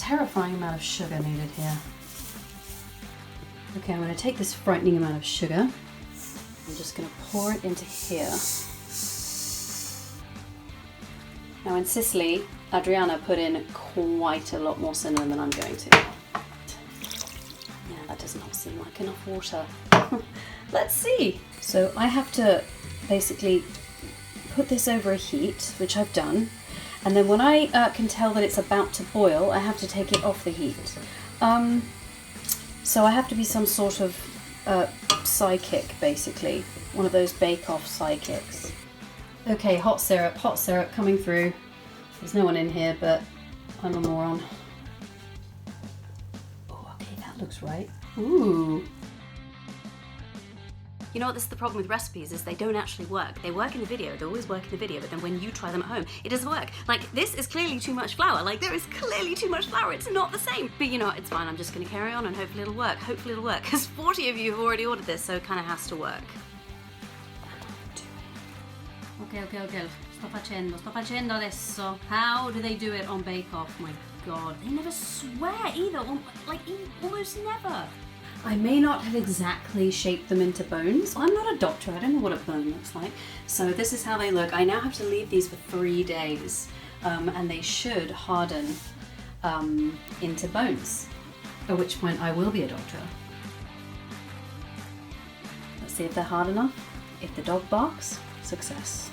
terrifying amount of sugar needed here. Okay, I'm going to take this frightening amount of sugar. I'm just going to pour it into here. Now in Sicily, Adriana put in quite a lot more cinnamon than I'm going to. Yeah, that does not seem like enough water. Let's see. So I have to basically put this over a heat, which I've done. And then when I can tell that it's about to boil, I have to take it off the heat. So I have to be some sort of psychic, basically. One of those bake-off psychics. Okay, hot syrup coming through. There's no one in here, but I'm a moron. Oh, okay, that looks right. Ooh. You know what, this is the problem with recipes, is they don't actually work. They work in the video, they always work in the video, but then when you try them at home, it doesn't work. Like, this is clearly too much flour. Like, there is clearly too much flour. It's not the same. But you know what, it's fine. I'm just gonna carry on and hopefully it'll work. Hopefully it'll work, because 40 of you have already ordered this, so it kind of has to work. Okay. Sto facendo adesso. How do they do it on Bake Off? My God. They never swear either. Like, almost never. I may not have exactly shaped them into bones. I'm not a doctor, I don't know what a bone looks like. So this is how they look. I now have to leave these for 3 days, and they should harden into bones, at which point I will be a doctor. Let's see if they're hard enough. If the dog barks, success.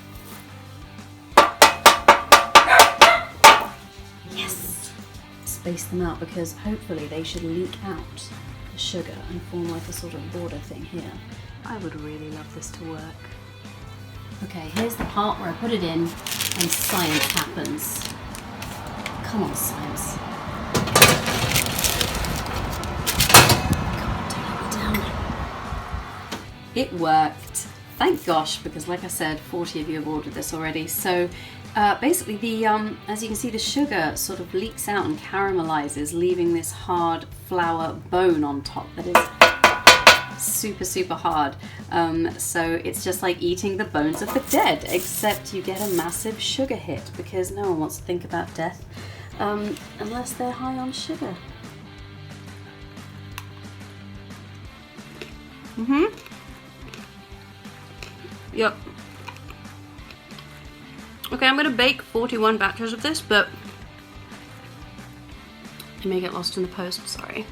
Yes! Space them out because hopefully they should leak out sugar and form like a sort of border thing here. I would really love this to work. Okay, here's the part where I put it in and science happens. Come on, science. God, take me down. It worked. Thank gosh, because like I said, 40 of you have ordered this already. So basically the, as you can see, the sugar sort of leaks out and caramelizes, leaving this hard flour bone on top that is super, super hard. So it's just like eating the bones of the dead, except you get a massive sugar hit because no one wants to think about death unless they're high on sugar. Yep. Okay, I'm gonna bake 41 batches of this, but it may get lost in the post, sorry.